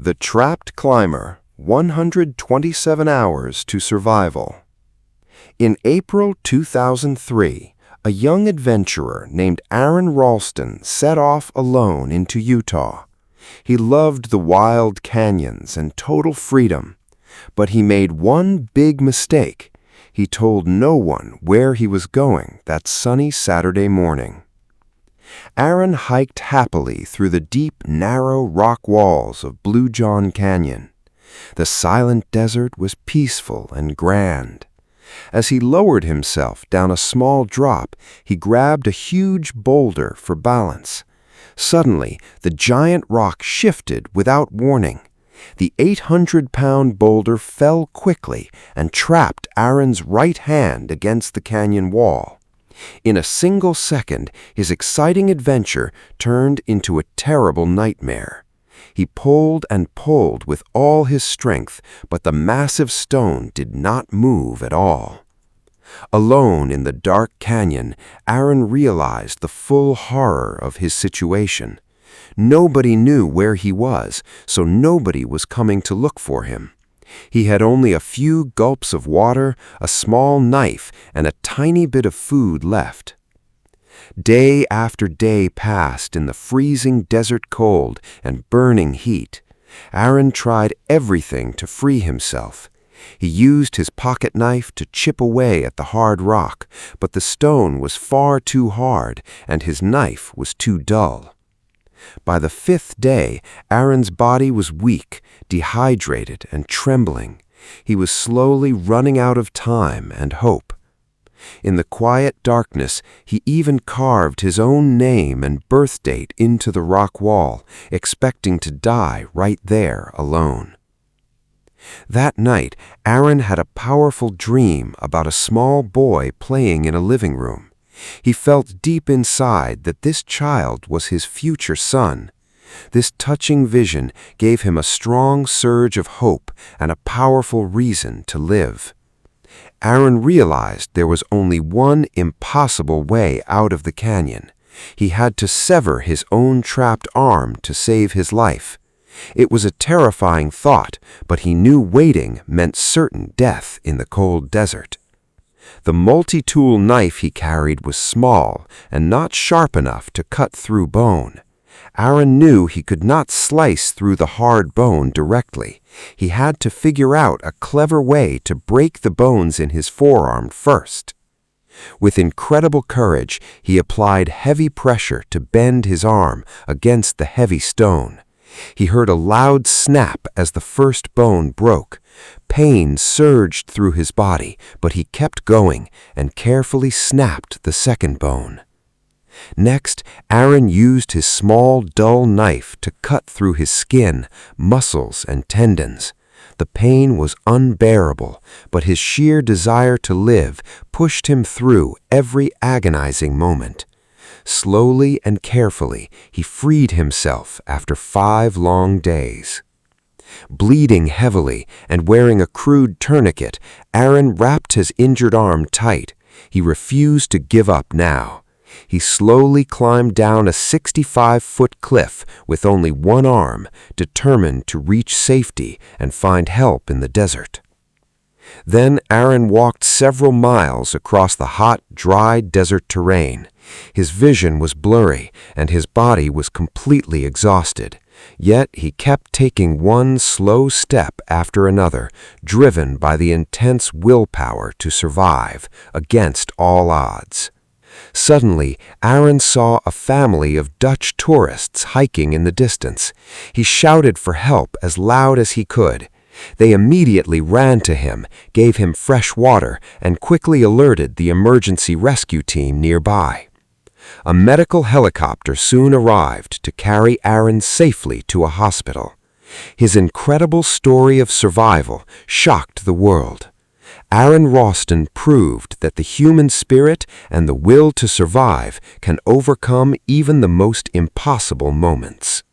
The Trapped Climber, 127 Hours to Survival. In April 2003, a young adventurer named Aron Ralston set off alone into Utah. He loved the wild canyons and total freedom, but he made one big mistake. He told no one where he was going that sunny Saturday morning. Aron hiked happily through the deep, narrow rock walls of Bluejohn Canyon. The silent desert was peaceful and grand. As he lowered himself down a small drop, he grabbed a huge boulder for balance. Suddenly, the giant rock shifted without warning. The 800-pound boulder fell quickly and trapped Aron's right hand against the canyon wall. In a single second, his exciting adventure turned into a terrible nightmare. He pulled and pulled with all his strength, but the massive stone did not move at all. Alone in the dark canyon, Aron realized the full horror of his situation. Nobody knew where he was, so nobody was coming to look for him. He had only a few gulps of water, a small knife, and a tiny bit of food left. Day after day passed in the freezing desert cold and burning heat. Aron tried everything to free himself. He used his pocket knife to chip away at the hard rock, but the stone was far too hard and his knife was too dull. By the 5th day, Aron's body was weak, dehydrated, and trembling. He was slowly running out of time and hope. In the quiet darkness, he even carved his own name and birth date into the rock wall, expecting to die right there alone. That night, Aron had a powerful dream about a small boy playing in a living room. He felt deep inside that this child was his future son. This touching vision gave him a strong surge of hope and a powerful reason to live. Aron realized there was only one impossible way out of the canyon. He had to sever his own trapped arm to save his life. It was a terrifying thought, but he knew waiting meant certain death in the cold desert. The multi-tool knife he carried was small and not sharp enough to cut through bone. Aron knew he could not slice through the hard bone directly. He had to figure out a clever way to break the bones in his forearm first. With incredible courage, he applied heavy pressure to bend his arm against the heavy stone. He heard a loud snap as the first bone broke. Pain surged through his body, but he kept going and carefully snapped the second bone. Next, Aron used his small, dull knife to cut through his skin, muscles, and tendons. The pain was unbearable, but his sheer desire to live pushed him through every agonizing moment. Slowly and carefully, he freed himself after 5 long days. Bleeding heavily and wearing a crude tourniquet, Aron wrapped his injured arm tight. He refused to give up now. He slowly climbed down a 65-foot cliff with only one arm, determined to reach safety and find help in the desert. Then Aron walked several miles across the hot, dry desert terrain. His vision was blurry, and his body was completely exhausted. Yet he kept taking one slow step after another, driven by the intense willpower to survive against all odds. Suddenly, Aron saw a family of Dutch tourists hiking in the distance. He shouted for help as loud as he could. They immediately ran to him, gave him fresh water, and quickly alerted the emergency rescue team nearby. A medical helicopter soon arrived to carry Aron safely to a hospital. His incredible story of survival shocked the world. Aron Ralston proved that the human spirit and the will to survive can overcome even the most impossible moments.